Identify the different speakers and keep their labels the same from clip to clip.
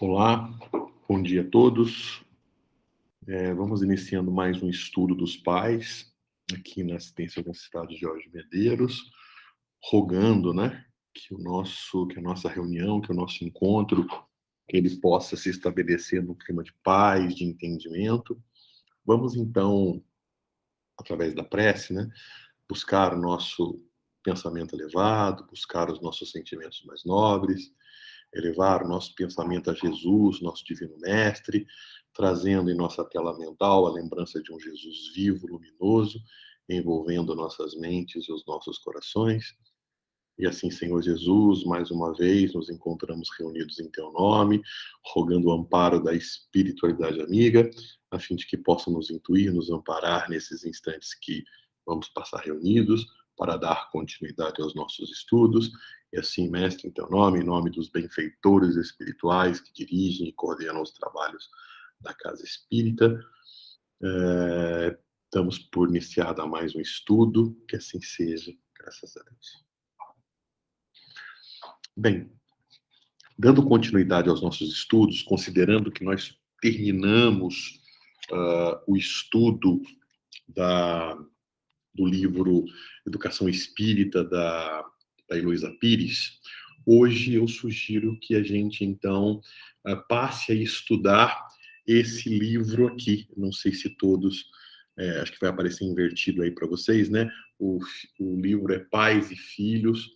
Speaker 1: Olá, bom dia a todos. Vamos iniciando mais um estudo dos pais, aqui na assistência da Cidade Jorge Medeiros, rogando, né, que a nossa reunião, que o nosso encontro, que ele possa se estabelecer num clima de paz, de entendimento. Vamos então, através da prece, né, buscar o nosso pensamento elevado, buscar os nossos sentimentos mais nobres, elevar o nosso pensamento a Jesus, nosso Divino Mestre, trazendo em nossa tela mental a lembrança de um Jesus vivo, luminoso, envolvendo nossas mentes e os nossos corações. E assim, Senhor Jesus, mais uma vez nos encontramos reunidos em Teu nome, rogando o amparo da espiritualidade amiga, a fim de que possa nos intuir, nos amparar nesses instantes que vamos passar reunidos, para dar continuidade aos nossos estudos. E assim, Mestre, em Teu nome, em nome dos benfeitores espirituais que dirigem e coordenam os trabalhos da Casa Espírita, estamos por iniciar mais um estudo, que assim seja, graças a Deus. Bem, dando continuidade aos nossos estudos, considerando que nós terminamos o estudo do livro Educação Espírita da Heloísa Pires, hoje eu sugiro que a gente, então, passe a estudar esse livro aqui. Não sei se todos, acho que vai aparecer invertido aí para vocês, né? O livro é Pais e Filhos,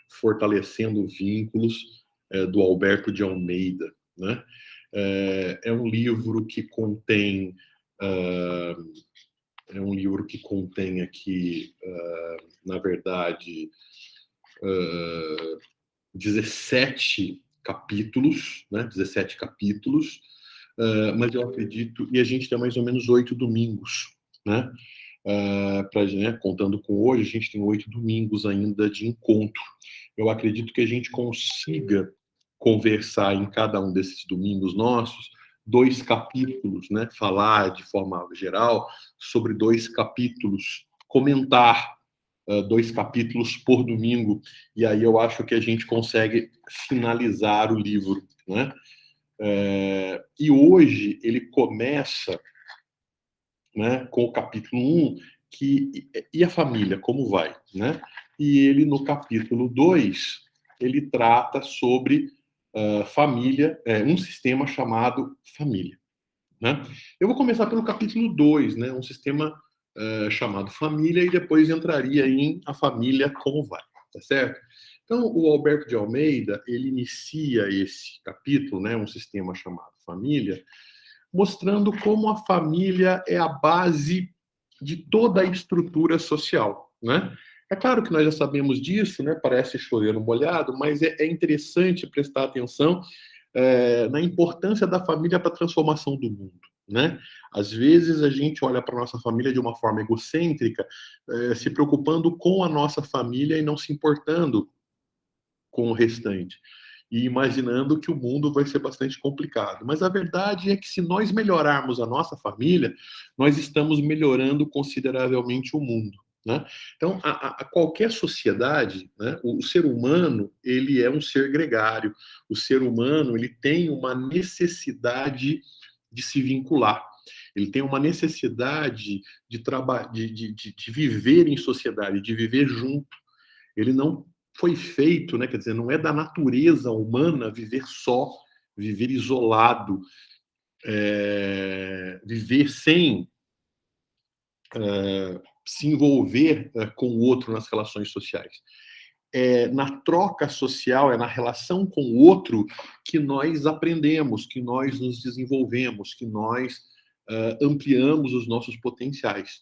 Speaker 1: Fortalecendo Vínculos, do Alberto de Almeida, né? É um livro que contém aqui, na verdade, 17 capítulos, né? 17 capítulos, mas eu acredito, e a gente tem mais ou menos 8 domingos, né? Né, contando com hoje, a gente tem 8 domingos ainda de encontro. Eu acredito que a gente consiga conversar em cada um desses domingos nossos 2 capítulos, né? Falar de forma geral sobre 2 capítulos, comentar 2 capítulos por domingo, e aí eu acho que a gente consegue finalizar o livro, né? E hoje ele começa, né, com o capítulo 1, e a família, como vai, né? E ele, no capítulo 2, ele trata sobre família, um sistema chamado família, né? Eu vou começar pelo capítulo 2, né, um sistema chamado família, e depois entraria em a família como vai, tá certo? Então, o Alberto de Almeida, ele inicia esse capítulo, né, um sistema chamado família, mostrando como a família é a base de toda a estrutura social, né? É claro que nós já sabemos disso, né? Parece chover no molhado, mas é interessante prestar atenção na importância da família para a transformação do mundo, né? Às vezes a gente olha para a nossa família de uma forma egocêntrica, se preocupando com a nossa família e não se importando com o restante, e imaginando que o mundo vai ser bastante complicado. Mas a verdade é que se nós melhorarmos a nossa família, nós estamos melhorando consideravelmente o mundo, né? Então, a qualquer sociedade, né, o ser humano, ele é um ser gregário. O ser humano, ele tem uma necessidade de se vincular. Ele tem uma necessidade de viver em sociedade, de viver junto. Ele não foi feito, né? Quer dizer, não é da natureza humana viver só, viver isolado, viver sem se envolver com o outro nas relações sociais. É na troca social, é na relação com o outro que nós aprendemos, que nós nos desenvolvemos, que nós ampliamos os nossos potenciais.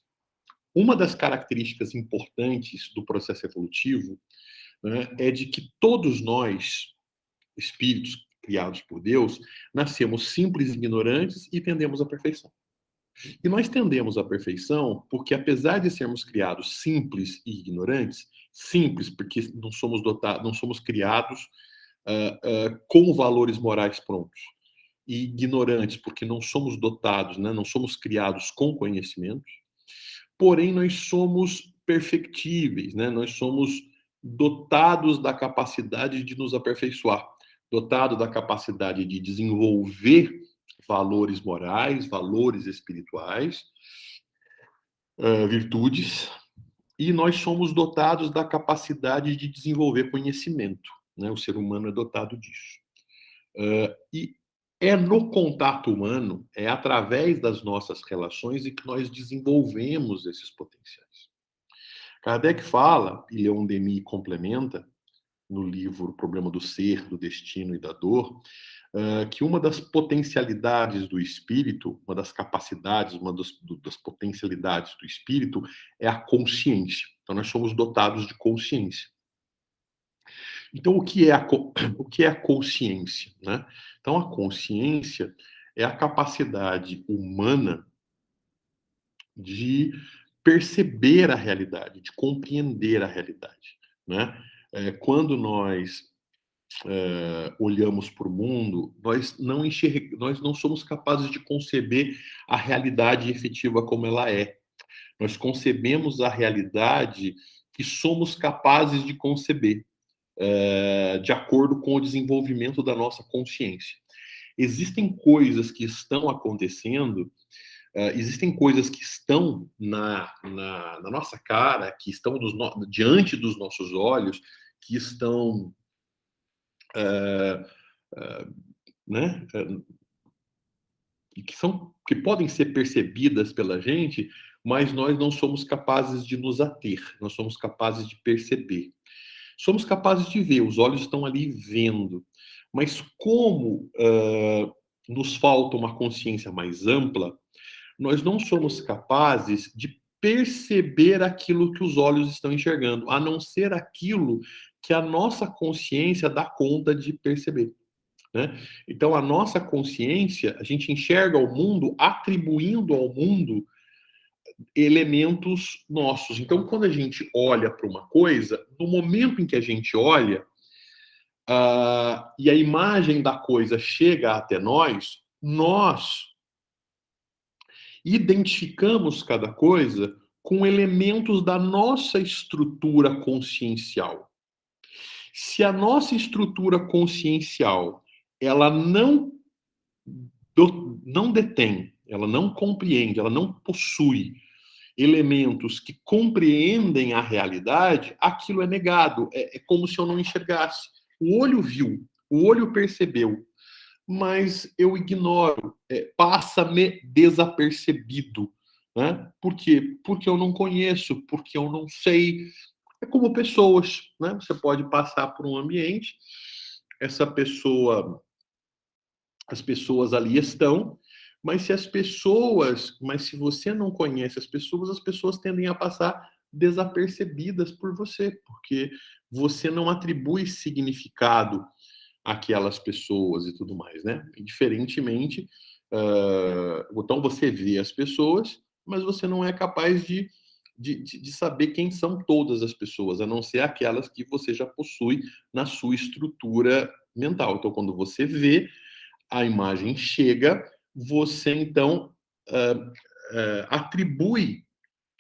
Speaker 1: Uma das características importantes do processo evolutivo, né, é de que todos nós, espíritos criados por Deus, nascemos simples e ignorantes e tendemos à perfeição. E nós tendemos à perfeição porque, apesar de sermos criados simples e ignorantes, simples porque não somos dotados, não somos criados com valores morais prontos, e ignorantes porque não somos dotados, né, não somos criados com conhecimentos, porém nós somos perfectíveis, né, nós somos dotados da capacidade de nos aperfeiçoar. dotado da capacidade de desenvolver valores morais, valores espirituais, virtudes, e nós somos dotados da capacidade de desenvolver conhecimento, né? O ser humano é dotado disso. E é no contato humano, é através das nossas relações e que nós desenvolvemos esses potenciais. Kardec fala, e Leon Denis complementa, no livro O Problema do Ser, do Destino e da Dor, que uma das potencialidades do espírito, uma das capacidades, uma das potencialidades do espírito é a consciência. Então, nós somos dotados de consciência. Então, o que é a consciência, né? Então, a consciência é a capacidade humana de perceber a realidade, de compreender a realidade, né? Quando nós olhamos para o mundo, nós não somos capazes de conceber a realidade efetiva como ela é. Nós concebemos a realidade que somos capazes de conceber, de acordo com o desenvolvimento da nossa consciência. Existem coisas que estão acontecendo, existem coisas que estão na nossa cara, que estão diante dos nossos olhos, que estão né, que podem ser percebidas pela gente, mas nós não somos capazes de nos ater, nós somos capazes de perceber. Somos capazes de ver, os olhos estão ali vendo, mas como nos falta uma consciência mais ampla, nós não somos capazes de perceber aquilo que os olhos estão enxergando, a não ser aquilo que a nossa consciência dá conta de perceber, né? Então, a nossa consciência, a gente enxerga o mundo atribuindo ao mundo elementos nossos. Então, quando a gente olha para uma coisa, no momento em que a gente olha, e a imagem da coisa chega até nós, nós identificamos cada coisa com elementos da nossa estrutura consciencial. Se a nossa estrutura consciencial ela não detém, ela não compreende, ela não possui elementos que compreendem a realidade, aquilo é negado. É como se eu não enxergasse. O olho viu, o olho percebeu, mas eu ignoro, passa-me desapercebido. Né? Por quê? Porque eu não conheço, porque eu não sei. É como pessoas, né? Você pode passar por um ambiente, essa pessoa, as pessoas ali estão, mas se você não conhece as pessoas tendem a passar desapercebidas por você, porque você não atribui significado àquelas pessoas e tudo mais, né? E diferentemente, então você vê as pessoas, mas você não é capaz de saber quem são todas as pessoas, a não ser aquelas que você já possui na sua estrutura mental. Então, quando você vê, a imagem chega, você então atribui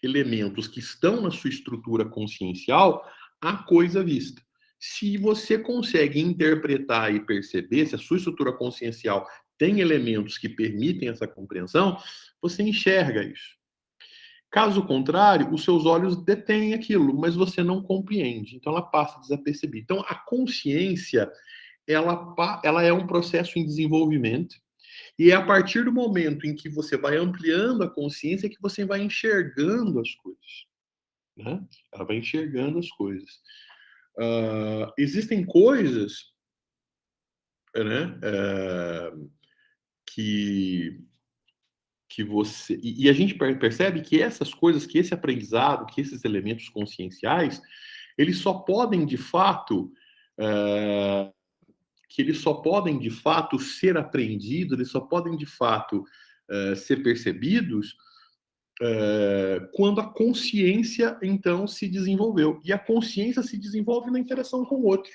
Speaker 1: elementos que estão na sua estrutura consciencial à coisa vista. Se você consegue interpretar e perceber, se a sua estrutura consciencial tem elementos que permitem essa compreensão, você enxerga isso. Caso contrário, os seus olhos detêm aquilo, mas você não compreende. Então ela passa desapercebida. Então a consciência, ela é um processo em desenvolvimento, e é a partir do momento em que você vai ampliando a consciência que você vai enxergando as coisas, né? Ela vai enxergando as coisas. Existem coisas, né, que você... E a gente percebe que essas coisas, que esse aprendizado, que esses elementos conscienciais, eles só podem, de fato... que eles só podem, de fato, ser aprendidos, eles só podem, de fato, ser percebidos quando a consciência, então, se desenvolveu. E a consciência se desenvolve na interação com o outro,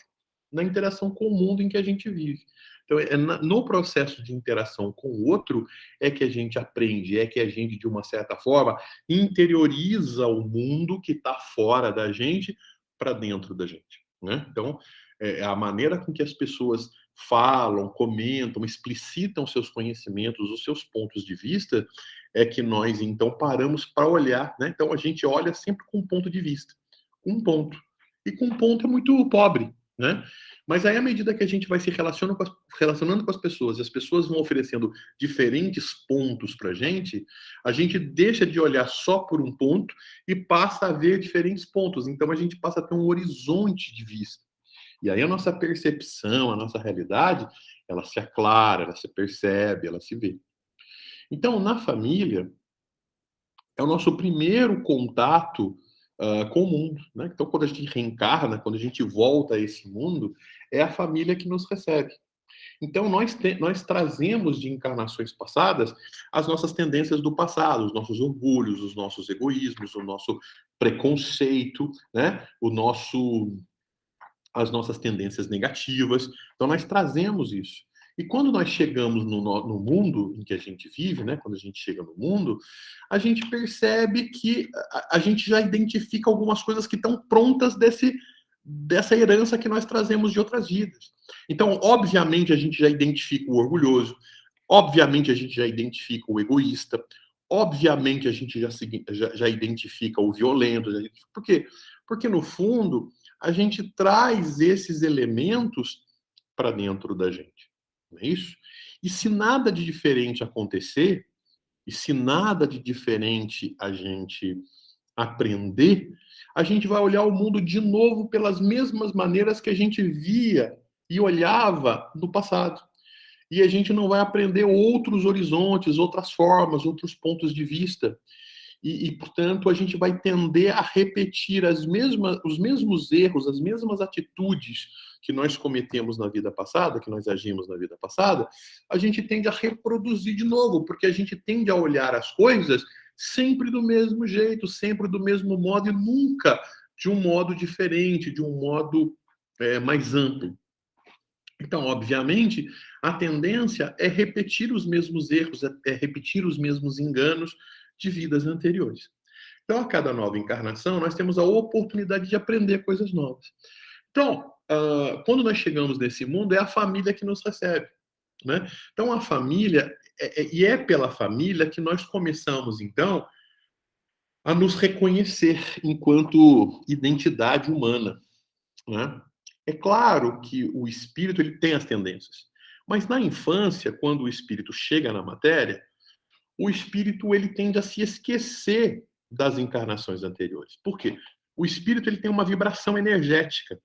Speaker 1: na interação com o mundo em que a gente vive. Então, no processo de interação com o outro é que a gente aprende, é que a gente, de uma certa forma, interioriza o mundo que está fora da gente para dentro da gente, né? Então, a maneira com que as pessoas falam, comentam, explicitam seus conhecimentos, os seus pontos de vista, é que nós, então, paramos para olhar, né? Então, a gente olha sempre com um ponto de vista, com um ponto. E com um ponto é muito pobre, né? Mas aí, à medida que a gente vai se relacionando com as pessoas, e as pessoas vão oferecendo diferentes pontos para a gente deixa de olhar só por um ponto e passa a ver diferentes pontos. Então, a gente passa a ter um horizonte de vista. E aí a nossa percepção, a nossa realidade, ela se aclara, ela se percebe, ela se vê. Então, na família, é o nosso primeiro contato com o mundo, né? Então, quando a gente reencarna, quando a gente volta a esse mundo, é a família que nos recebe. Então, nós trazemos de encarnações passadas as nossas tendências do passado, os nossos orgulhos, os nossos egoísmos, o nosso preconceito, né? As nossas tendências negativas. Então, nós trazemos isso. E quando nós chegamos no mundo em que a gente vive, né, quando a gente chega no mundo, a gente percebe que a gente já identifica algumas coisas que estão prontas dessa herança que nós trazemos de outras vidas. Então, obviamente, a gente já identifica o orgulhoso, obviamente, a gente já identifica o egoísta, obviamente, a gente já identifica o violento. Por quê? Porque, no fundo, a gente traz esses elementos para dentro da gente. Não é isso? E se nada de diferente acontecer, e se nada de diferente a gente aprender, a gente vai olhar o mundo de novo pelas mesmas maneiras que a gente via e olhava no passado. E a gente não vai aprender outros horizontes, outras formas, outros pontos de vista. Portanto, a gente vai tender a repetir os mesmos erros, as mesmas atitudes que nós cometemos na vida passada, que nós agimos na vida passada, a gente tende a reproduzir de novo, porque a gente tende a olhar as coisas sempre do mesmo jeito, sempre do mesmo modo e nunca de um modo diferente, de um modo mais amplo. Então, obviamente, a tendência é repetir os mesmos erros, é repetir os mesmos enganos de vidas anteriores. Então, a cada nova encarnação, nós temos a oportunidade de aprender coisas novas. Então, quando nós chegamos nesse mundo, é a família que nos recebe, né? Então, a família, e é pela família que nós começamos, então, a nos reconhecer enquanto identidade humana, né? É claro que o espírito ele tem as tendências, mas na infância, quando o espírito chega na matéria, o espírito ele tende a se esquecer das encarnações anteriores. Por quê? O espírito ele tem uma vibração energética.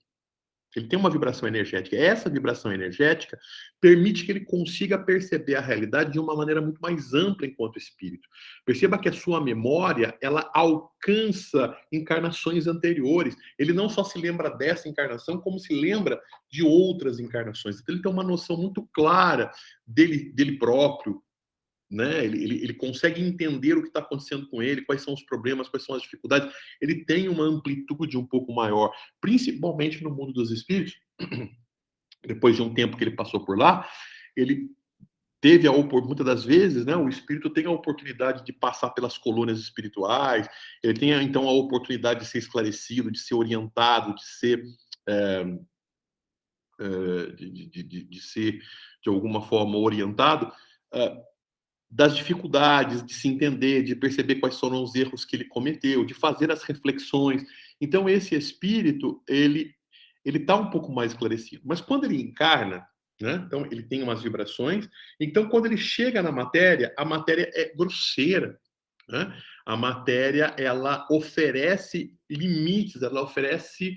Speaker 1: Ele tem uma vibração energética. Essa vibração energética permite que ele consiga perceber a realidade de uma maneira muito mais ampla enquanto espírito. Perceba que a sua memória, ela alcança encarnações anteriores. Ele não só se lembra dessa encarnação, como se lembra de outras encarnações. Então ele tem uma noção muito clara dele próprio, né? Ele consegue entender o que está acontecendo com ele, quais são os problemas, quais são as dificuldades. Ele tem uma amplitude um pouco maior, principalmente no mundo dos espíritos. Depois de um tempo que ele passou por lá, ele teve muitas das vezes, né, o espírito tem a oportunidade de passar pelas colônias espirituais, ele tem então a oportunidade de ser esclarecido, de ser orientado, de ser de ser de alguma forma orientado das dificuldades de se entender, de perceber quais foram os erros que ele cometeu, de fazer as reflexões. Então esse espírito, ele está um pouco mais esclarecido. Mas quando ele encarna, né, então ele tem umas vibrações, então quando ele chega na matéria, a matéria é grosseira, né? A matéria, ela oferece limites, ela oferece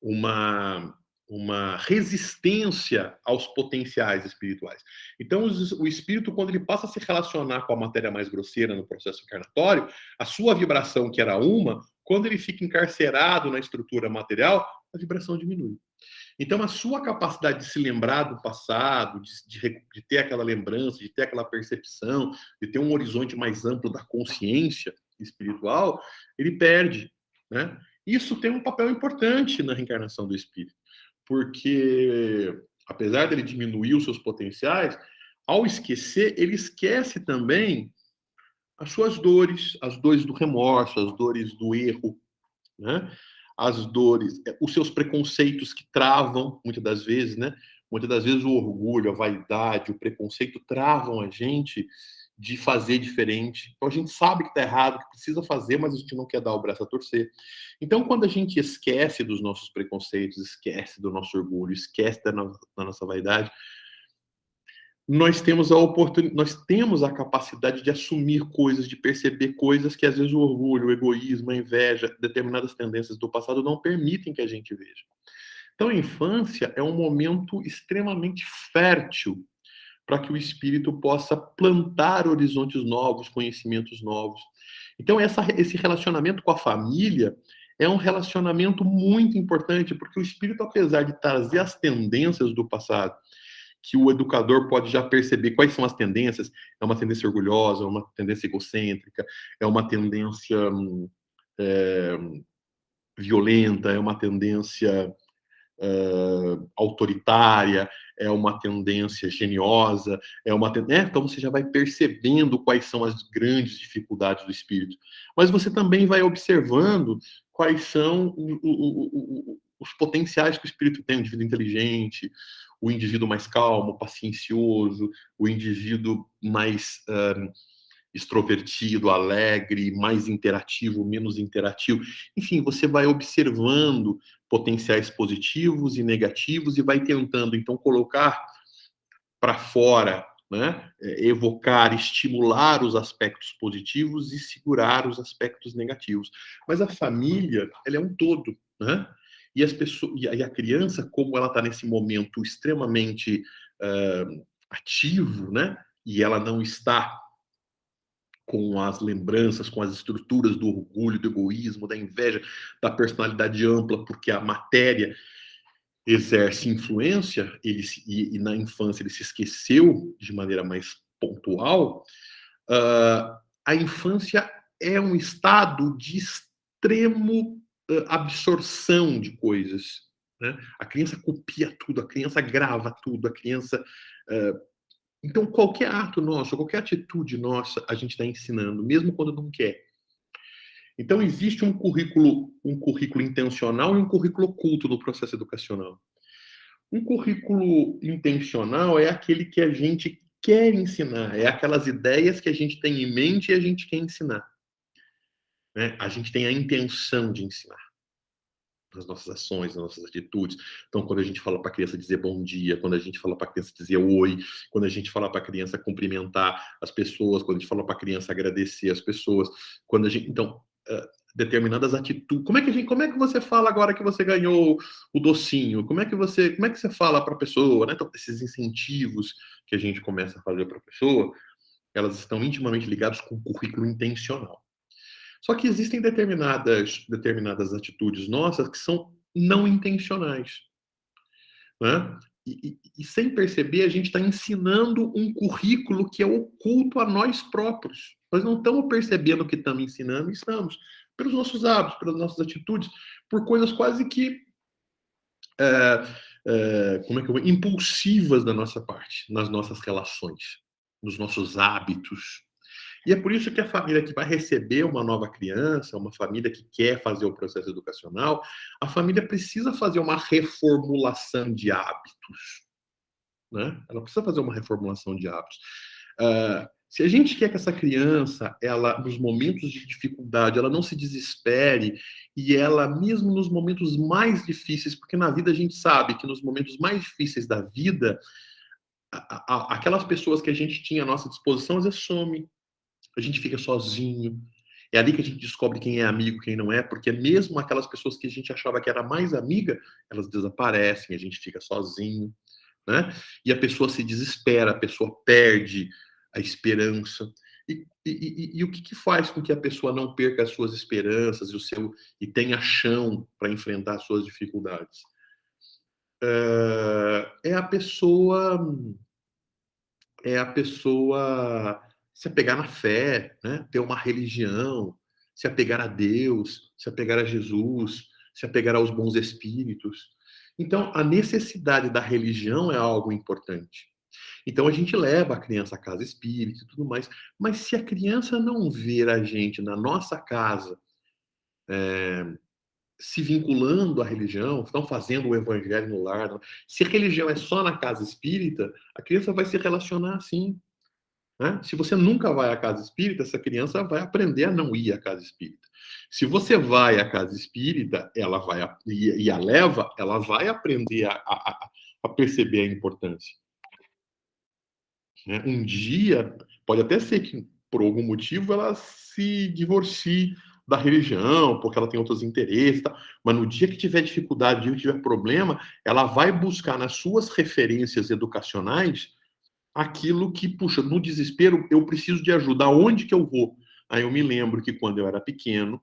Speaker 1: uma resistência aos potenciais espirituais. Então, o espírito, quando ele passa a se relacionar com a matéria mais grosseira no processo encarnatório, a sua vibração, que era uma, quando ele fica encarcerado na estrutura material, a vibração diminui. Então, a sua capacidade de se lembrar do passado, de ter aquela lembrança, de ter aquela percepção, de ter um horizonte mais amplo da consciência espiritual, ele perde, né? Isso tem um papel importante na reencarnação do espírito, porque apesar dele diminuir os seus potenciais, ao esquecer, ele esquece também as suas dores, as dores do remorso, as dores do erro, né? As dores, os seus preconceitos que travam, muitas das vezes, né? Muitas das vezes o orgulho, a vaidade, o preconceito travam a gente de fazer diferente. Então a gente sabe que está errado, que precisa fazer, mas a gente não quer dar o braço a torcer. Então quando a gente esquece dos nossos preconceitos, esquece do nosso orgulho, esquece da nossa vaidade, nós temos a capacidade de assumir coisas, de perceber coisas que às vezes o orgulho, o egoísmo, a inveja, determinadas tendências do passado não permitem que a gente veja. Então a infância é um momento extremamente fértil para que o espírito possa plantar horizontes novos, conhecimentos novos. Então esse relacionamento com a família é um relacionamento muito importante, porque o espírito, apesar de trazer as tendências do passado, que o educador pode já perceber quais são as tendências. É uma tendência orgulhosa, é uma tendência egocêntrica, é uma tendência é, violenta, é uma tendência autoritária, é uma tendência geniosa, então você já vai percebendo quais são as grandes dificuldades do espírito. Mas você também vai observando quais são os potenciais que o espírito tem, o indivíduo inteligente, o indivíduo mais calmo, paciencioso, o indivíduo mais extrovertido, alegre, mais interativo, menos interativo. Enfim, você vai observando potenciais positivos e negativos e vai tentando, então, colocar para fora, né? Evocar, estimular os aspectos positivos e segurar os aspectos negativos. Mas a família, ela é um todo, né? E as pessoas, e a criança, como ela está nesse momento extremamente ativo, né? E ela não está com as lembranças, com as estruturas do orgulho, do egoísmo, da inveja, da personalidade ampla, porque a matéria exerce influência, e na infância ele se esqueceu de maneira mais pontual. A infância é um estado de extremo absorção de coisas. Né? A criança copia tudo, a criança grava tudo, a criança então, qualquer ato nosso, qualquer atitude nossa, a gente está ensinando, mesmo quando não quer. Então, existe um currículo intencional e um currículo oculto no processo educacional. Um currículo intencional é aquele que a gente quer ensinar, é aquelas ideias que a gente tem em mente e a gente quer ensinar. Né? A gente tem a intenção de ensinar nas nossas ações, nas nossas atitudes. Então, quando a gente fala para a criança dizer bom dia, quando a gente fala para a criança dizer oi, quando a gente fala para a criança cumprimentar as pessoas, quando a gente fala para a criança agradecer as pessoas, quando a gente, então, determinadas atitudes. Como é que você fala agora que você ganhou o docinho? Como é que você fala para a pessoa, né? Então, esses incentivos que a gente começa a fazer para a pessoa, elas estão intimamente ligadas com o currículo intencional. Só que existem determinadas atitudes nossas que são não intencionais. Né? E sem perceber, a gente está ensinando um currículo que é oculto a nós próprios. Nós não estamos percebendo que estamos ensinando, e estamos. Pelos nossos hábitos, pelas nossas atitudes, por coisas quase que impulsivas da nossa parte, nas nossas relações, nos nossos hábitos. E é por isso que a família que vai receber uma nova criança, uma família que quer fazer o processo educacional, a família precisa fazer uma reformulação de hábitos. Né? Ela precisa fazer uma reformulação de hábitos. Se a gente quer que essa criança, ela, nos momentos de dificuldade, ela não se desespere e ela, mesmo nos momentos mais difíceis, porque na vida a gente sabe que nos momentos mais difíceis da vida, aquelas pessoas que a gente tinha à nossa disposição, às vezes somem, a gente fica sozinho. É ali que a gente descobre quem é amigo, quem não é, porque mesmo aquelas pessoas que a gente achava que era mais amiga, elas desaparecem, a gente fica sozinho, né? E a pessoa se desespera, a pessoa perde a esperança. E o que faz com que a pessoa não perca as suas esperanças e tenha chão para enfrentar as suas dificuldades? É a pessoa se apegar na fé, né? Ter uma religião, se apegar a Deus, se apegar a Jesus, se apegar aos bons espíritos. Então, a necessidade da religião é algo importante. Então, a gente leva a criança à casa espírita e tudo mais, mas se a criança não ver a gente na nossa casa, se vinculando à religião, estão fazendo o evangelho no lar. Se a religião é só na casa espírita, a criança vai se relacionar assim. Né? Se você nunca vai à casa espírita, essa criança vai aprender a não ir à casa espírita. Se você vai à casa espírita, ela vai e a leva, ela vai aprender a perceber a importância. Né? Um dia, pode até ser que por algum motivo ela se divorcie da religião, porque ela tem outros interesses, tá? Mas no dia que tiver dificuldade, no dia que tiver problema, ela vai buscar nas suas referências educacionais aquilo que, puxa, no desespero, eu preciso de ajuda. Aonde que eu vou? Aí eu me lembro que quando eu era pequeno,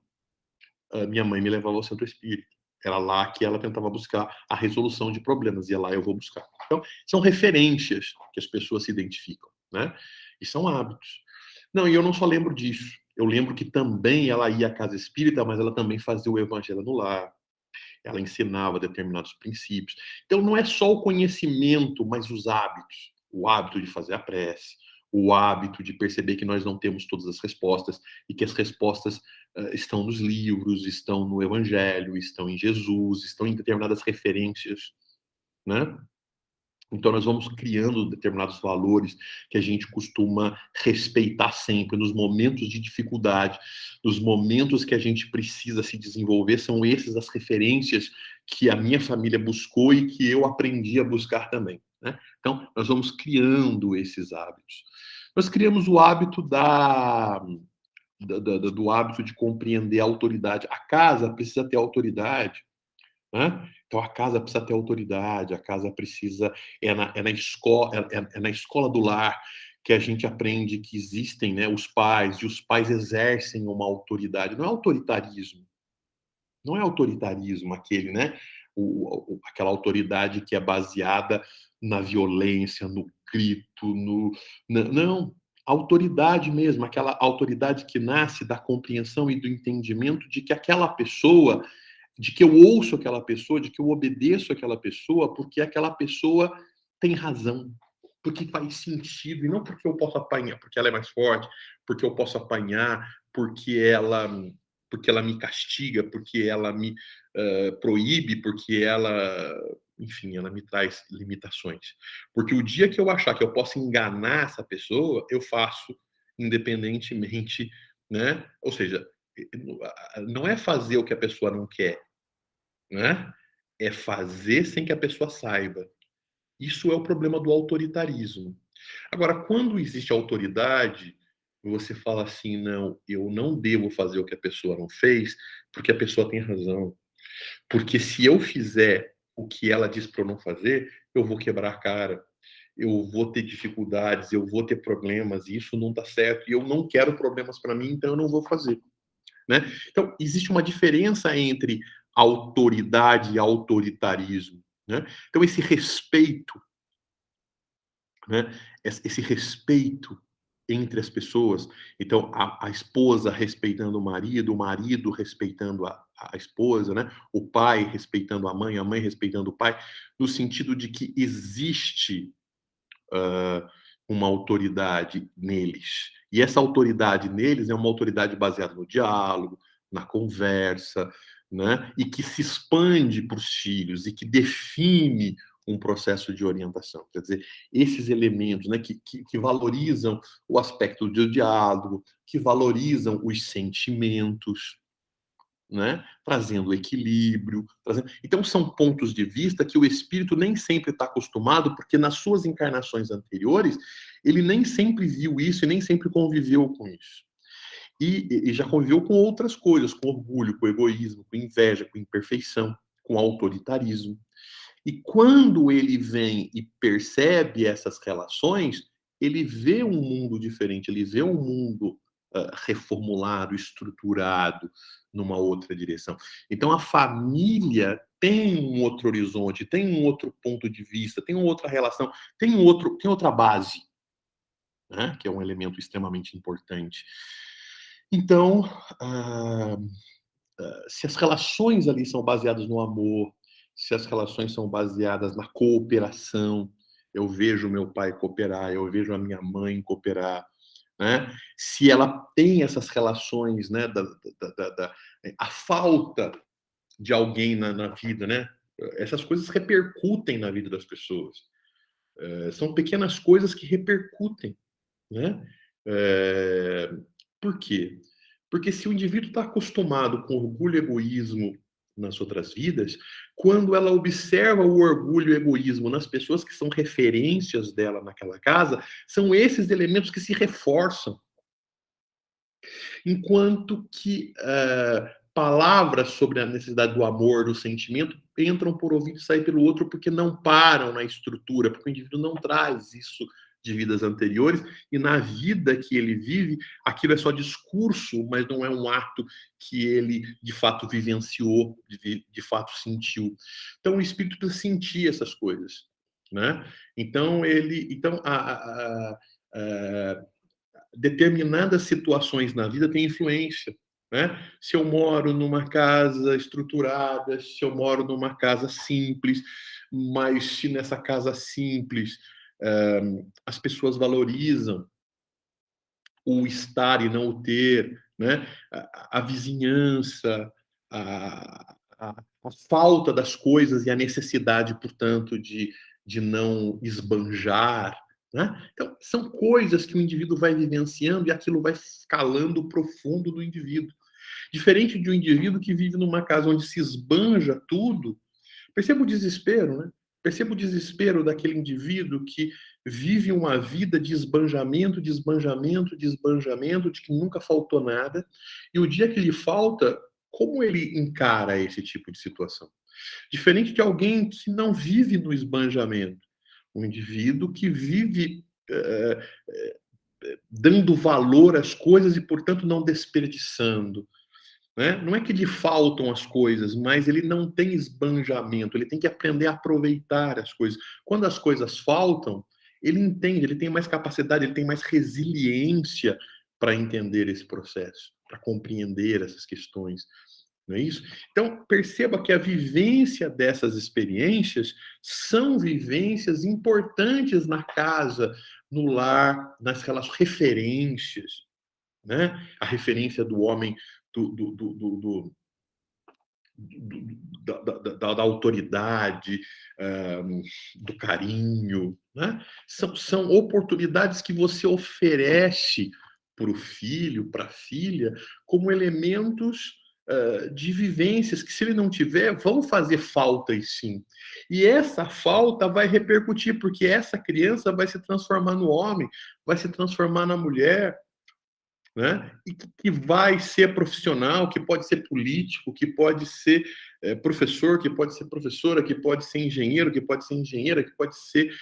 Speaker 1: a minha mãe me levava ao centro espírita. Era lá que ela tentava buscar a resolução de problemas, e é lá eu vou buscar. Então, são referências que as pessoas se identificam, né? E são hábitos. Não, e eu não só lembro disso. Eu lembro que também ela ia à casa espírita, mas ela também fazia o evangelho no lar. Ela ensinava determinados princípios. Então, não é só o conhecimento, mas os hábitos. O hábito de fazer a prece, o hábito de perceber que nós não temos todas as respostas e que as respostas estão nos livros, estão no Evangelho, estão em Jesus, estão em determinadas referências, né? Então, nós vamos criando determinados valores que a gente costuma respeitar sempre, nos momentos de dificuldade, nos momentos que a gente precisa se desenvolver, são essas as referências que a minha família buscou e que eu aprendi a buscar também. Né? Então, nós vamos criando esses hábitos. Nós criamos o hábito do hábito de compreender a autoridade. A casa precisa ter autoridade. Né? Então a casa precisa ter autoridade, a casa precisa é na escola é na escola do lar que a gente aprende que existem, né, os pais e os pais exercem uma autoridade. Não é autoritarismo, não é autoritarismo aquele, né? Aquela autoridade que é baseada na violência, no grito, não, autoridade mesmo, aquela autoridade que nasce da compreensão e do entendimento de que aquela pessoa, de que eu ouço aquela pessoa, de que eu obedeço aquela pessoa, porque aquela pessoa tem razão, porque faz sentido, e não porque eu posso apanhar, porque ela é mais forte, porque eu posso apanhar, porque ela me castiga, porque ela me proíbe, porque enfim, ela me traz limitações. Porque o dia que eu achar que eu posso enganar essa pessoa, eu faço independentemente, né? Ou seja, não é fazer o que a pessoa não quer, né? É fazer sem que a pessoa saiba. Isso é o problema do autoritarismo. Agora, quando existe autoridade, você fala assim, não, eu não devo fazer o que a pessoa não fez, porque a pessoa tem razão. Porque se eu fizer o que ela diz para eu não fazer, eu vou quebrar a cara, eu vou ter dificuldades, eu vou ter problemas, e isso não está certo, e eu não quero problemas para mim, então eu não vou fazer. Né? Então, existe uma diferença entre autoridade e autoritarismo. Né? Então, esse respeito, né? Esse respeito entre as pessoas. Então, a esposa respeitando o marido respeitando a esposa, né? O pai respeitando a mãe respeitando o pai, no sentido de que existe uma autoridade neles. E essa autoridade neles é uma autoridade baseada no diálogo, na conversa, né? E que se expande para os filhos e que define um processo de orientação. Quer dizer, esses elementos, né, que valorizam o aspecto do diálogo, que valorizam os sentimentos, né? Trazendo equilíbrio. Então, são pontos de vista que o espírito nem sempre está acostumado, porque nas suas encarnações anteriores, ele nem sempre viu isso e nem sempre conviveu com isso. E já conviveu com outras coisas, com orgulho, com egoísmo, com inveja, com imperfeição, com autoritarismo. E quando ele vem e percebe essas relações, ele vê um mundo diferente, ele vê um mundo reformulado, estruturado, numa outra direção. Então a família tem um outro horizonte, tem um outro ponto de vista, tem uma outra relação, tem outra base, né? Que é um elemento extremamente importante. Então, ah, se as relações ali são baseadas no amor, se as relações são baseadas na cooperação, eu vejo meu pai cooperar, eu vejo a minha mãe cooperar, né? Se ela tem essas relações, né, a falta de alguém na vida, né? Essas coisas repercutem na vida das pessoas. São pequenas coisas que repercutem, né? Por quê? Porque se o indivíduo está acostumado com orgulho e egoísmo nas outras vidas, quando ela observa o orgulho e o egoísmo nas pessoas que são referências dela naquela casa, são esses elementos que se reforçam. Enquanto que palavras sobre a necessidade do amor, do sentimento, entram por ouvido e saem pelo outro porque não param na estrutura, porque o indivíduo não traz isso de vidas anteriores, e na vida que ele vive, aquilo é só discurso, mas não é um ato que ele de fato vivenciou, de fato sentiu. Então o espírito precisa sentir essas coisas, né? Então determinadas situações na vida têm influência, né? Se eu moro numa casa estruturada, se eu moro numa casa simples, mas se nessa casa simples as pessoas valorizam o estar e não o ter, né? A vizinhança, a falta das coisas e a necessidade, portanto, de não esbanjar, né? Então, são coisas que o indivíduo vai vivenciando e aquilo vai escalando profundo no indivíduo. Diferente de um indivíduo que vive numa casa onde se esbanja tudo, perceba o desespero, né? Perceba o desespero daquele indivíduo que vive uma vida de esbanjamento, de esbanjamento, de esbanjamento, de que nunca faltou nada, e o dia que lhe falta, como ele encara esse tipo de situação? Diferente de alguém que não vive no esbanjamento, um indivíduo que vive dando valor às coisas e, portanto, não desperdiçando. Né? Não é que lhe faltam as coisas, mas ele não tem esbanjamento, ele tem que aprender a aproveitar as coisas. Quando as coisas faltam, ele entende, ele tem mais capacidade, ele tem mais resiliência para entender esse processo, para compreender essas questões. Não é isso? Então, perceba que a vivência dessas experiências são vivências importantes na casa, no lar, nas relações, referências, né? A referência do homem, do, do, do, do da autoridade, do carinho, né? São oportunidades que você oferece para o filho, para a filha, como elementos de vivências que, se ele não tiver, vão fazer falta, e sim. E essa falta vai repercutir, porque essa criança vai se transformar no homem, vai se transformar na mulher, né? E que vai ser profissional, que pode ser político, que pode ser professor, que pode ser professora, que pode ser engenheiro, que pode ser engenheira, que pode ser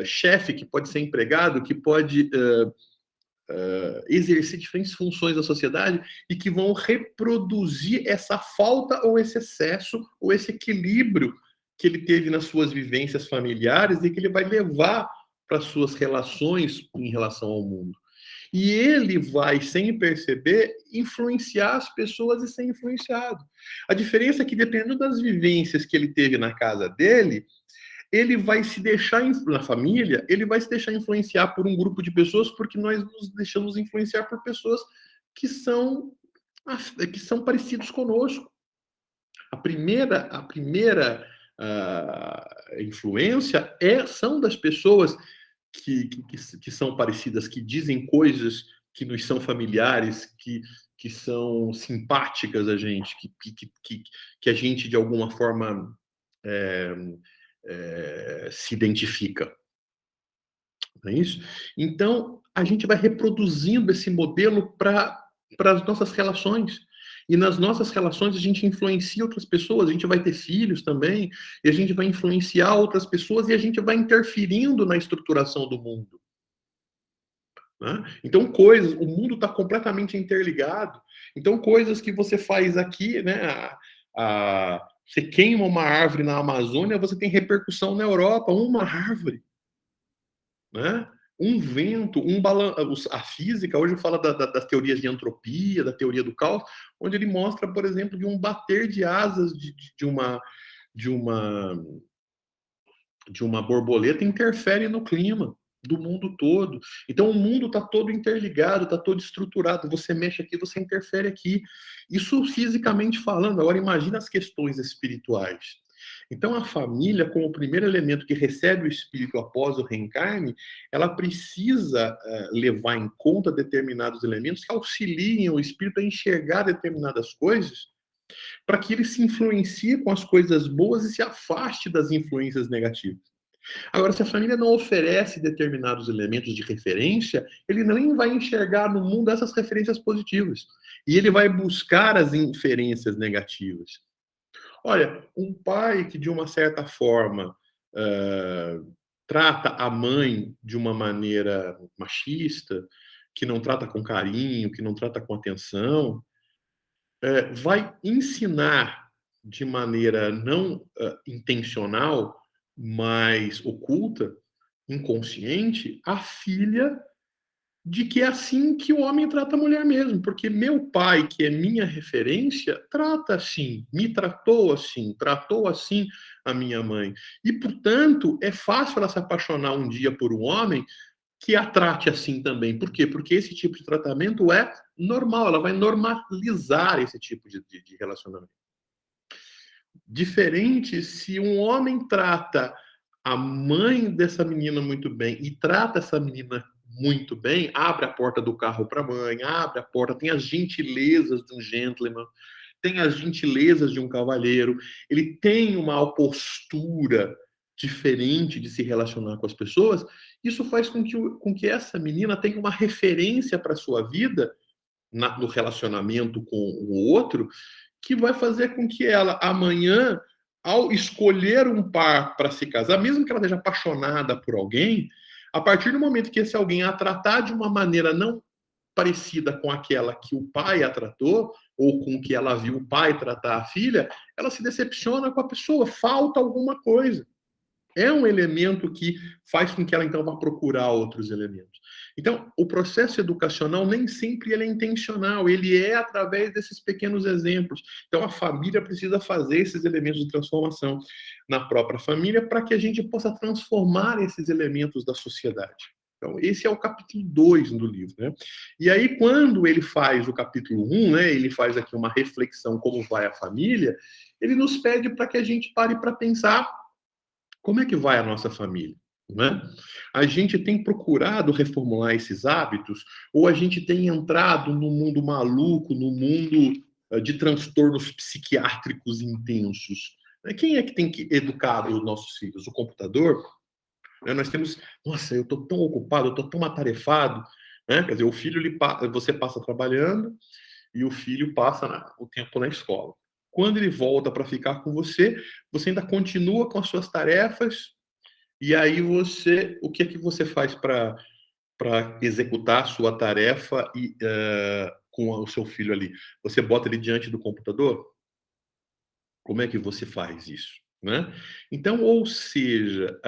Speaker 1: chefe, que pode ser empregado, que pode exercer diferentes funções da sociedade e que vão reproduzir essa falta ou esse excesso ou esse equilíbrio que ele teve nas suas vivências familiares e que ele vai levar para as suas relações em relação ao mundo. E ele vai, sem perceber, influenciar as pessoas e ser influenciado. A diferença é que, dependendo das vivências que ele teve na casa dele, ele vai se deixar, na família, ele vai se deixar influenciar por um grupo de pessoas, porque nós nos deixamos influenciar por pessoas que são parecidos conosco. A primeira influência são das pessoas que são parecidas, que dizem coisas que nos são familiares, que são simpáticas a gente, que a gente, de alguma forma, se identifica. Não é isso? Então, a gente vai reproduzindo esse modelo para as nossas relações. E nas nossas relações a gente influencia outras pessoas, a gente vai ter filhos também, e a gente vai influenciar outras pessoas e a gente vai interferindo na estruturação do mundo. Né? Então, o mundo está completamente interligado. Então, coisas que você faz aqui, né? Você queima uma árvore na Amazônia, você tem repercussão na Europa, uma árvore. Né? Um vento, a física hoje fala das teorias de entropia, da teoria do caos, onde ele mostra, por exemplo, que um bater de asas de uma borboleta interfere no clima. do mundo todo. Então o mundo está todo interligado, está todo estruturado. Você mexe aqui, você interfere aqui. Isso fisicamente falando. Agora imagina as questões espirituais. Então a família, como o primeiro elemento que recebe o espírito após o reencarne, ela precisa levar em conta determinados elementos que auxiliem o espírito a enxergar determinadas coisas, para que ele se influencie com as coisas boas e se afaste das influências negativas. Agora, se a família não oferece determinados elementos de referência, ele nem vai enxergar no mundo essas referências positivas. E ele vai buscar as inferências negativas. Olha, um pai que, de uma certa forma, trata a mãe de uma maneira machista, que não trata com carinho, que não trata com atenção, vai ensinar de maneira não intencional, mas oculta, inconsciente, a filha de que é assim que o homem trata a mulher mesmo, porque meu pai, que é minha referência, trata assim, me tratou assim a minha mãe. E, portanto, é fácil ela se apaixonar um dia por um homem que a trate assim também. Por quê? Porque esse tipo de tratamento é normal, ela vai normalizar esse tipo de relacionamento. Diferente se um homem trata a mãe dessa menina muito bem e trata essa menina muito bem, abre a porta do carro para a mãe, abre a porta, tem as gentilezas de um gentleman, tem as gentilezas de um cavalheiro, ele tem uma postura diferente de se relacionar com as pessoas, isso faz com que essa menina tenha uma referência para a sua vida no relacionamento com o outro, que vai fazer com que ela, amanhã, ao escolher um par para se casar, mesmo que ela esteja apaixonada por alguém, a partir do momento que esse alguém a tratar de uma maneira não parecida com aquela que o pai a tratou, ou com que ela viu o pai tratar a filha, ela se decepciona com a pessoa, falta alguma coisa. É um elemento que faz com que ela, então, vá procurar outros elementos. Então, o processo educacional nem sempre ele é intencional, ele é através desses pequenos exemplos. Então, a família precisa fazer esses elementos de transformação na própria família para que a gente possa transformar esses elementos da sociedade. Então, esse é o capítulo 2 do livro, né? E aí, quando ele faz o capítulo 1, né, ele faz aqui uma reflexão como vai a família, ele nos pede para que a gente pare para pensar como é que vai a nossa família, né? A gente tem procurado reformular esses hábitos ou a gente tem entrado no mundo maluco, no mundo de transtornos psiquiátricos intensos? Quem é que tem que educar os nossos filhos? O computador? Nós temos, nossa, eu estou tão ocupado, eu estou tão atarefado, né? Quer dizer, o filho, você passa trabalhando e o filho passa o tempo na escola. Quando ele volta para ficar com você, você ainda continua com as suas tarefas, e aí o que é que você faz para executar a sua tarefa com o seu filho ali? Você bota ele diante do computador? Como é que você faz isso, né? Então, ou seja,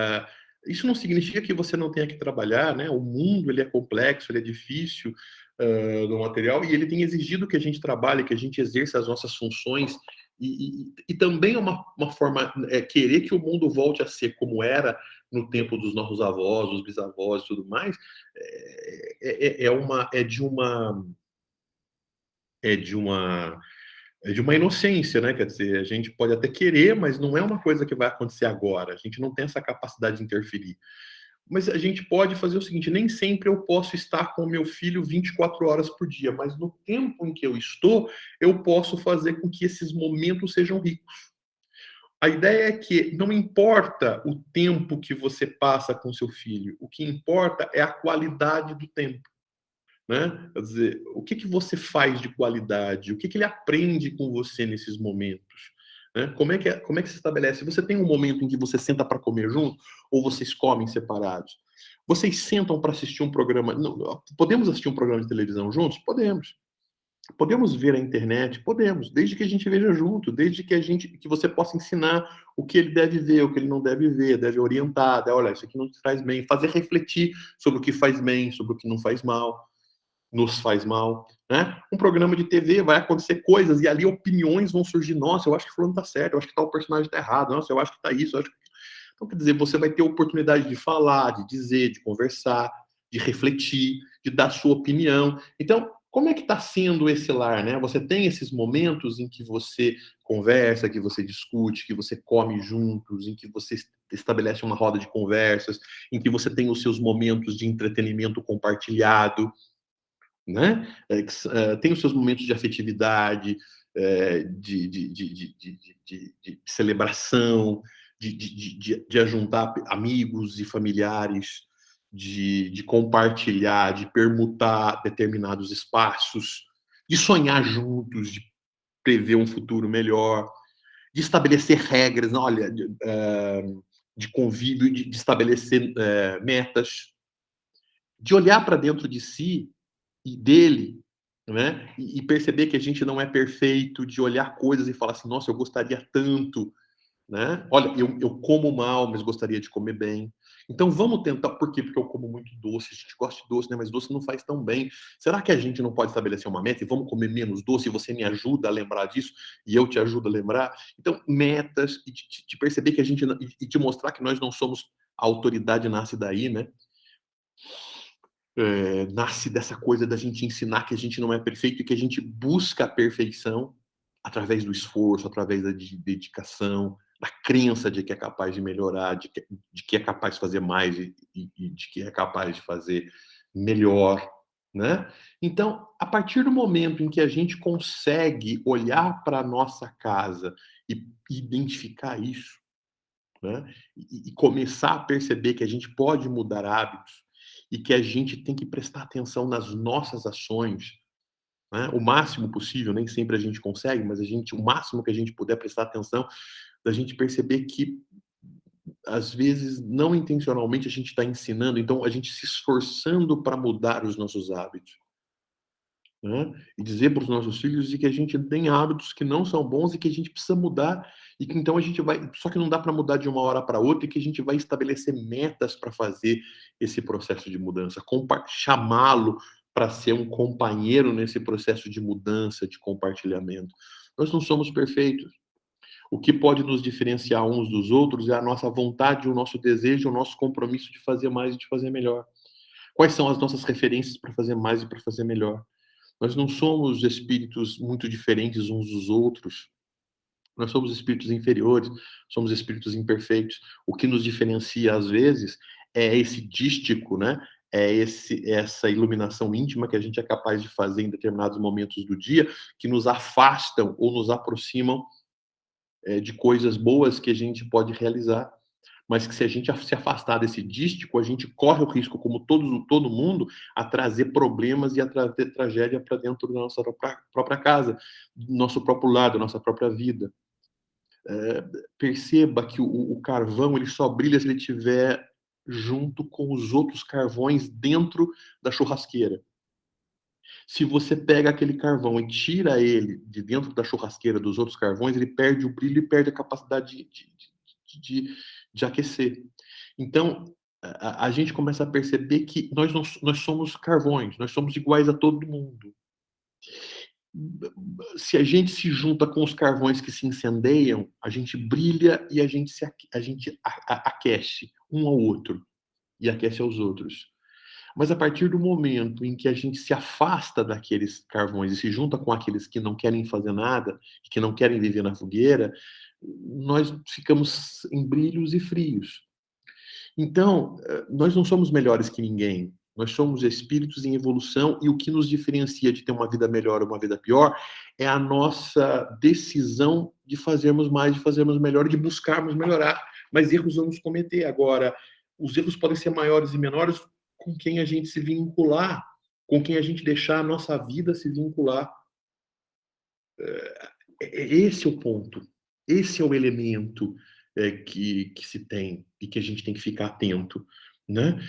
Speaker 1: isso não significa que você não tenha que trabalhar, né? O mundo ele é complexo, ele é difícil no material e ele tem exigido que a gente trabalhe, que a gente exerça as nossas funções e também é uma forma querer que o mundo volte a ser como era no tempo dos nossos avós, dos bisavós e tudo mais, é de uma inocência, né? Quer dizer, a gente pode até querer, mas não é uma coisa que vai acontecer agora. A gente não tem essa capacidade de interferir. Mas a gente pode fazer o seguinte: nem sempre eu posso estar com o meu filho 24 horas por dia, mas no tempo em que eu estou, eu posso fazer com que esses momentos sejam ricos. A ideia é que não importa o tempo que você passa com seu filho, o que importa é a qualidade do tempo. Né? Quer dizer, o que você faz de qualidade? O que ele aprende com você nesses momentos? Né? Como é que se estabelece? Você tem um momento em que você senta para comer junto ou vocês comem separados? Vocês sentam para assistir um programa? Não, podemos assistir um programa de televisão juntos? Podemos. Podemos ver a internet? Podemos, desde que a gente veja junto, desde que você possa ensinar o que ele deve ver, o que ele não deve ver, deve orientar, olha, isso aqui não te faz bem, fazer refletir sobre o que faz bem, sobre o que não faz mal. Nos faz mal, né? Um programa de TV vai acontecer coisas e ali opiniões vão surgir. Nossa, eu acho que fulano tá certo, eu acho que tal personagem tá errado, nossa, eu acho que tá isso, eu acho que... Então, quer dizer, você vai ter oportunidade de falar, de dizer, de conversar, de refletir, de dar sua opinião. Então, como é que está sendo esse lar, né? Você tem esses momentos em que você conversa, que você discute, que você come juntos, em que você estabelece uma roda de conversas, em que você tem os seus momentos de entretenimento compartilhado, né? Tem os seus momentos de afetividade, de celebração, de ajuntar amigos e familiares, de compartilhar, de permutar determinados espaços, de sonhar juntos, de prever um futuro melhor, de estabelecer regras, olha, de convívio, de estabelecer metas, de olhar para dentro de si e dele, né? E perceber que a gente não é perfeito, de olhar coisas e falar assim, nossa, eu gostaria tanto, né? Olha, eu como mal, mas gostaria de comer bem. Então vamos tentar, por quê? Porque eu como muito doce, a gente gosta de doce, né? Mas doce não faz tão bem. Será que a gente não pode estabelecer uma meta e vamos comer menos doce? E você me ajuda a lembrar disso e eu te ajudo a lembrar? Então, metas, e de perceber que a gente, e de mostrar que nós não somos, a autoridade nasce daí, né? Nasce dessa coisa da gente ensinar que a gente não é perfeito e que a gente busca a perfeição através do esforço, através da dedicação, da crença de que é capaz de melhorar, de que é capaz de fazer mais e de que é capaz de fazer melhor, né? Então, a partir do momento em que a gente consegue olhar para a nossa casa e identificar isso, né? E começar a perceber que a gente pode mudar hábitos e que a gente tem que prestar atenção nas nossas ações, né? O máximo possível, nem sempre a gente consegue, mas o máximo que a gente puder prestar atenção, da gente perceber que às vezes não intencionalmente a gente está ensinando, então a gente se esforçando para mudar os nossos hábitos. Né? E dizer para os nossos filhos de que a gente tem hábitos que não são bons e que a gente precisa mudar e que então a gente vai, só que não dá para mudar de uma hora para outra e que a gente vai estabelecer metas para fazer esse processo de mudança, chamá-lo para ser um companheiro nesse processo de mudança, de compartilhamento. Nós não somos perfeitos. O que pode nos diferenciar uns dos outros é a nossa vontade, o nosso desejo, o nosso compromisso de fazer mais e de fazer melhor. Quais são as nossas referências para fazer mais e para fazer melhor? Nós não somos espíritos muito diferentes uns dos outros. Nós somos espíritos inferiores, somos espíritos imperfeitos. O que nos diferencia, às vezes, é esse dístico, né? Essa iluminação íntima que a gente é capaz de fazer em determinados momentos do dia, que nos afastam ou nos aproximam de coisas boas que a gente pode realizar. Mas que se a gente se afastar desse dístico, a gente corre o risco, como todo mundo, a trazer problemas e a trazer tragédia para dentro da nossa própria casa, do nosso próprio lado, da nossa própria vida. Perceba que o carvão ele só brilha se ele estiver junto com os outros carvões dentro da churrasqueira. Se você pega aquele carvão e tira ele de dentro da churrasqueira dos outros carvões, ele perde o brilho e perde a capacidade de aquecer. Então, a gente começa a perceber que nós somos carvões, nós somos iguais a todo mundo. Se a gente se junta com os carvões que se incendeiam, a gente brilha e a gente aquece um ao outro e aquece aos outros. Mas a partir do momento em que a gente se afasta daqueles carvões e se junta com aqueles que não querem fazer nada, que não querem viver na fogueira, nós ficamos em brilhos e frios. Então, nós não somos melhores que ninguém. Nós somos espíritos em evolução e o que nos diferencia de ter uma vida melhor ou uma vida pior é a nossa decisão de fazermos mais, de fazermos melhor, de buscarmos melhorar. Mas erros vamos cometer. Agora, os erros podem ser maiores e menores com quem a gente se vincular, com quem a gente deixar a nossa vida se vincular. Esse é o ponto. Esse é o elemento que se tem e que a gente tem que ficar atento, né?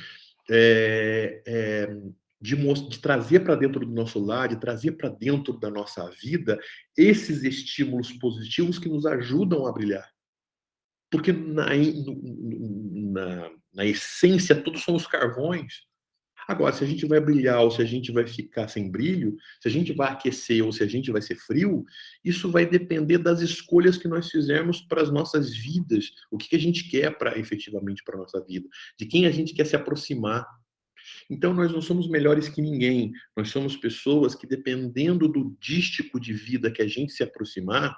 Speaker 1: De trazer para dentro do nosso lar, de trazer para dentro da nossa vida esses estímulos positivos que nos ajudam a brilhar. Porque na essência todos somos carvões. Agora, se a gente vai brilhar ou se a gente vai ficar sem brilho, se a gente vai aquecer ou se a gente vai ser frio, isso vai depender das escolhas que nós fizermos para as nossas vidas, o que a gente quer para efetivamente para a nossa vida, de quem a gente quer se aproximar. Então, nós não somos melhores que ninguém, nós somos pessoas que, dependendo do dístico de vida que a gente se aproximar,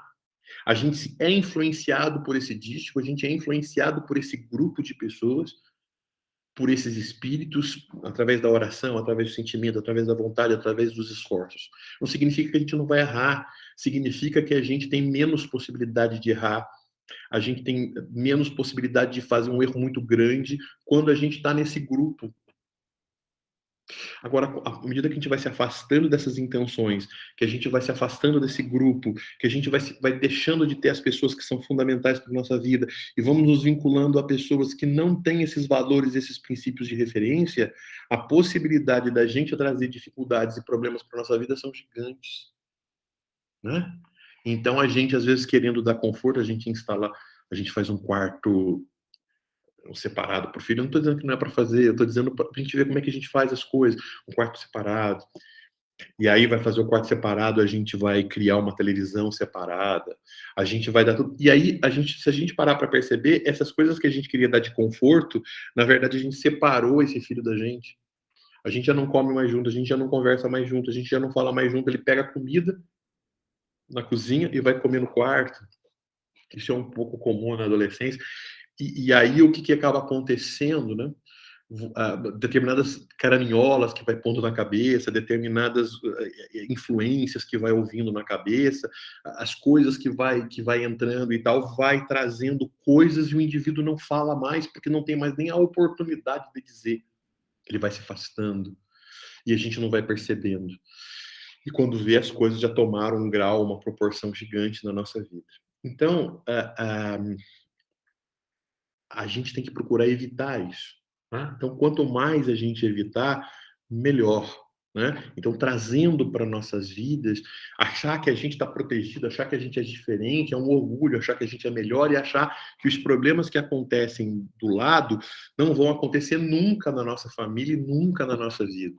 Speaker 1: a gente é influenciado por esse dístico, a gente é influenciado por esse grupo de pessoas, por esses espíritos, através da oração, através do sentimento, através da vontade, através dos esforços. Não significa que a gente não vai errar, significa que a gente tem menos possibilidade de errar, a gente tem menos possibilidade de fazer um erro muito grande quando a gente está nesse grupo. Agora, à medida que a gente vai se afastando dessas intenções, que a gente vai se afastando desse grupo, que a gente vai deixando de ter as pessoas que são fundamentais para a nossa vida e vamos nos vinculando a pessoas que não têm esses valores, esses princípios de referência, a possibilidade da gente trazer dificuldades e problemas para a nossa vida são gigantes, né? Então, a gente, às vezes, querendo dar conforto, a gente faz um quarto separado para o filho. Eu não estou dizendo que não é para fazer, eu estou dizendo para a gente ver como é que a gente faz as coisas, um quarto separado. E aí vai fazer o quarto separado, a gente vai criar uma televisão separada, a gente vai dar tudo. E aí, se a gente parar para perceber, essas coisas que a gente queria dar de conforto, na verdade, a gente separou esse filho da gente. A gente já não come mais junto, a gente já não conversa mais junto, a gente já não fala mais junto. Ele pega a comida na cozinha e vai comer no quarto. Isso é um pouco comum na adolescência. E aí, o que acaba acontecendo, né? Determinadas caraminholas que vai pondo na cabeça, determinadas influências que vai ouvindo na cabeça, as coisas que vai entrando e tal, vai trazendo coisas e o indivíduo não fala mais porque não tem mais nem a oportunidade de dizer. Ele vai se afastando e a gente não vai percebendo. E quando vê, as coisas já tomaram um grau, uma proporção gigante na nossa vida. Então, a gente tem que procurar evitar isso. Né? Então, quanto mais a gente evitar, melhor. Né? Então, trazendo para nossas vidas, achar que a gente está protegido, achar que a gente é diferente, é um orgulho, achar que a gente é melhor e achar que os problemas que acontecem do lado não vão acontecer nunca na nossa família e nunca na nossa vida.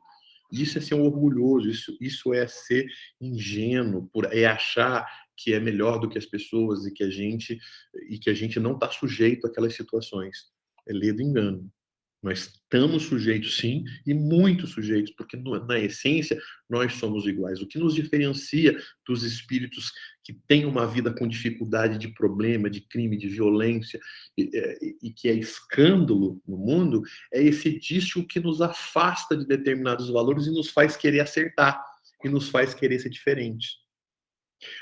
Speaker 1: Isso é ser um orgulhoso, isso é ser ingênuo, é achar que é melhor do que as pessoas e que a gente não está sujeito àquelas situações. É ler do engano. Nós estamos sujeitos, sim, e muito sujeitos, porque na essência nós somos iguais. O que nos diferencia dos espíritos que têm uma vida com dificuldade de problema, de crime, de violência, e que é escândalo no mundo, é esse dício que nos afasta de determinados valores e nos faz querer acertar, e nos faz querer ser diferentes.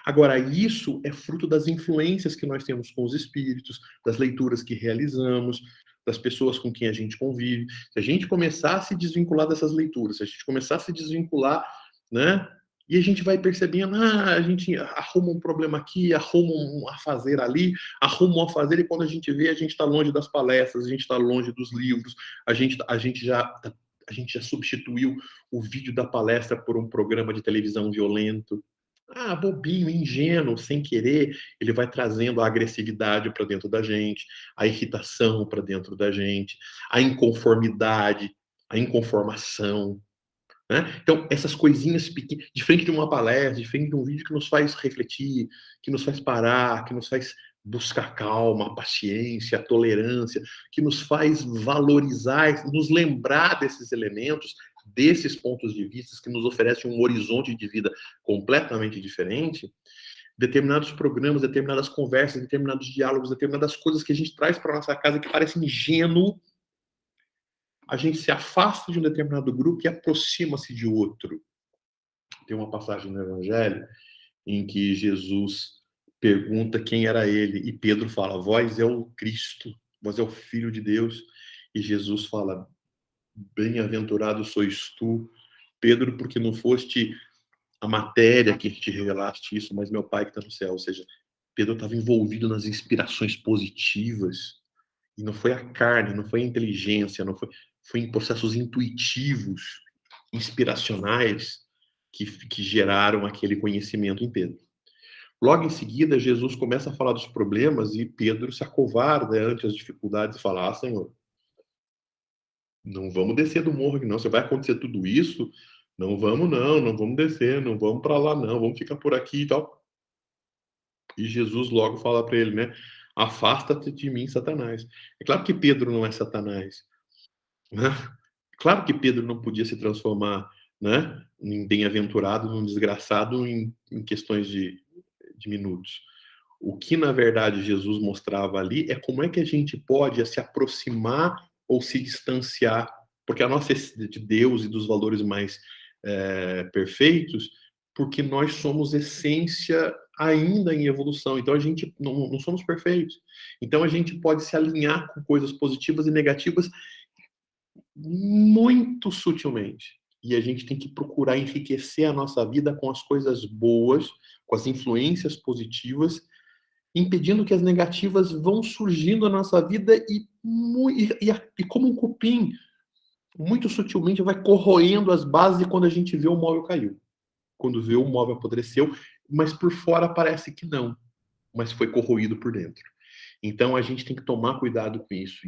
Speaker 1: Agora, isso é fruto das influências que nós temos com os espíritos, das leituras que realizamos, das pessoas com quem a gente convive. Se a gente começar a se desvincular dessas leituras, se a gente começar a se desvincular, né? E a gente vai percebendo, a gente arruma um problema aqui, arruma um a fazer ali, arruma um a fazer, e quando a gente vê, a gente está longe das palestras, a gente está longe dos livros, a gente já substituiu o vídeo da palestra por um programa de televisão violento. Bobinho, ingênuo, sem querer, ele vai trazendo a agressividade para dentro da gente, a irritação para dentro da gente, a inconformidade, a inconformação, né? Então, essas coisinhas pequenas, de frente de uma palestra, de frente de um vídeo que nos faz refletir, que nos faz parar, que nos faz buscar calma, paciência, tolerância, que nos faz valorizar, nos lembrar desses elementos, desses pontos de vista que nos oferecem um horizonte de vida completamente diferente. Determinados programas, determinadas conversas, determinados diálogos, determinadas coisas que a gente traz para nossa casa que parecem ingênuo, a gente se afasta de um determinado grupo e aproxima-se de outro. Tem uma passagem no Evangelho em que Jesus pergunta quem era ele, e Pedro fala: vós é o Cristo, vós é o Filho de Deus. E Jesus fala: bem-aventurado sois tu, Pedro, porque não foste a matéria que te revelaste isso, mas meu Pai que está no céu. Ou seja, Pedro estava envolvido nas inspirações positivas, e não foi a carne, não foi a inteligência, foi em processos intuitivos, inspiracionais, que geraram aquele conhecimento em Pedro. Logo em seguida, Jesus começa a falar dos problemas e Pedro se acovarda ante as dificuldades e fala: Senhor, Não vamos descer do morro aqui não, se vai acontecer tudo isso, não vamos não, não vamos descer, não vamos para lá não, vamos ficar por aqui e tal. E Jesus logo fala para ele, né, afasta-te de mim, Satanás. É claro que Pedro não é Satanás, né? Claro que Pedro não podia se transformar, né, em bem-aventurado, num desgraçado em questões de minutos. O que, na verdade, Jesus mostrava ali é como é que a gente pode se aproximar ou se distanciar, porque a nossa essência de Deus e dos valores mais perfeitos, porque nós somos essência ainda em evolução, então a gente não somos perfeitos. Então a gente pode se alinhar com coisas positivas e negativas muito sutilmente. E a gente tem que procurar enriquecer a nossa vida com as coisas boas, com as influências positivas, impedindo que as negativas vão surgindo na nossa vida e como um cupim, muito sutilmente vai corroendo as bases e quando a gente vê o móvel caiu. Quando vê o móvel apodreceu, mas por fora parece que não, mas foi corroído por dentro. Então a gente tem que tomar cuidado com isso.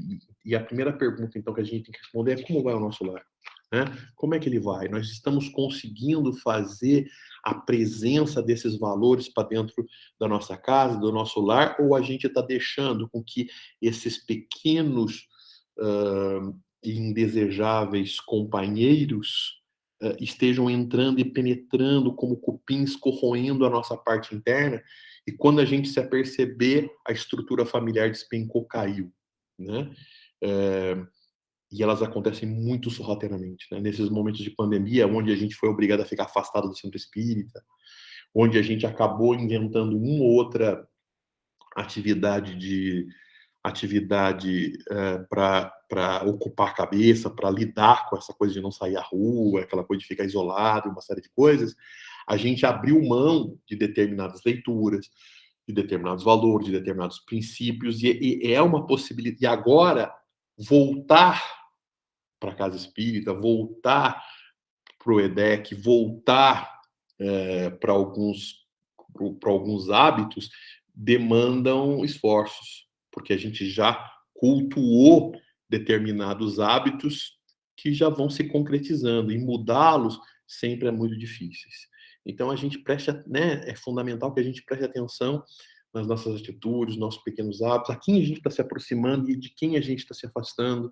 Speaker 1: E a primeira pergunta, então, que a gente tem que responder é como vai o nosso lar? Né? Como é que ele vai? Nós estamos conseguindo fazer a presença desses valores para dentro da nossa casa, do nosso lar, ou a gente está deixando com que esses pequenos e indesejáveis companheiros estejam entrando e penetrando como cupins, corroendo a nossa parte interna, e quando a gente se aperceber, a estrutura familiar despencou, caiu, né? É, e elas acontecem muito sorrateiramente, né? Nesses momentos de pandemia, onde a gente foi obrigado a ficar afastado do centro espírita, onde a gente acabou inventando uma ou outra atividade de atividade para ocupar a cabeça, para lidar com essa coisa de não sair à rua, aquela coisa de ficar isolado, uma série de coisas, a gente abriu mão de determinadas leituras, de determinados valores, de determinados princípios, e é uma possibilidade. E agora, voltar para a casa espírita, voltar para o EDEC, voltar para alguns hábitos, demandam esforços, porque a gente já cultuou determinados hábitos que já vão se concretizando, e mudá-los sempre é muito difíceis. Então a gente presta, né, é fundamental que a gente preste atenção nas nossas atitudes, nossos pequenos hábitos, a quem a gente está se aproximando e de quem a gente está se afastando,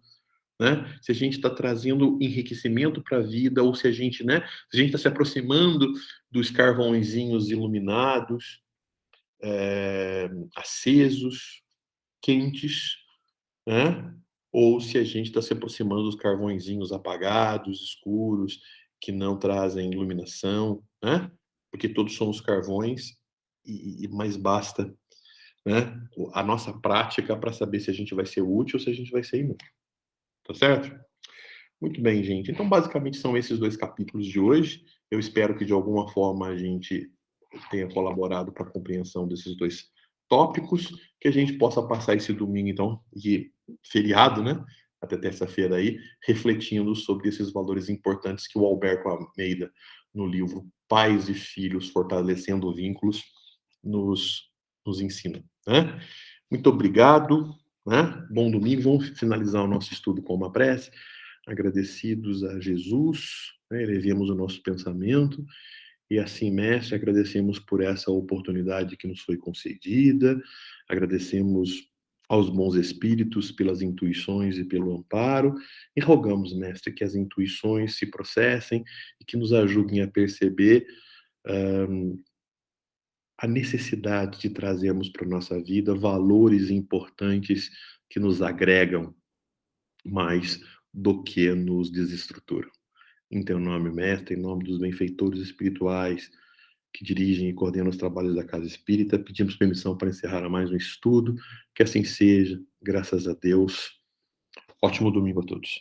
Speaker 1: né? Se a gente está trazendo enriquecimento para a vida ou se a gente, né, se a gente está se aproximando dos carvãozinhos iluminados, acesos, quentes, né? Ou se a gente está se aproximando dos carvõezinhos apagados, escuros, que não trazem iluminação, né? Porque todos somos carvões, mas basta, né, a nossa prática para saber se a gente vai ser útil ou se a gente vai ser inútil. Tá certo? Muito bem, gente. Então, basicamente, são esses dois capítulos de hoje. Eu espero que, de alguma forma, a gente tenha colaborado para a compreensão desses dois tópicos, que a gente possa passar esse domingo, então, de feriado, né? Até terça-feira aí, refletindo sobre esses valores importantes que o Alberto Almeida, no livro Pais e Filhos Fortalecendo Vínculos, nos, nos ensina. Né? Muito obrigado. Né? Bom domingo. Vamos finalizar o nosso estudo com uma prece. Agradecidos a Jesus, né? Elevemos o nosso pensamento. E assim, mestre, agradecemos por essa oportunidade que nos foi concedida, agradecemos aos bons espíritos pelas intuições e pelo amparo, e rogamos, mestre, que as intuições se processem e que nos ajudem a perceber a necessidade de trazermos para a nossa vida valores importantes que nos agregam mais do que nos desestruturam. Em teu nome, mestre, em nome dos benfeitores espirituais que dirigem e coordenam os trabalhos da Casa Espírita, pedimos permissão para encerrar mais um estudo. Que assim seja, graças a Deus. Ótimo domingo a todos.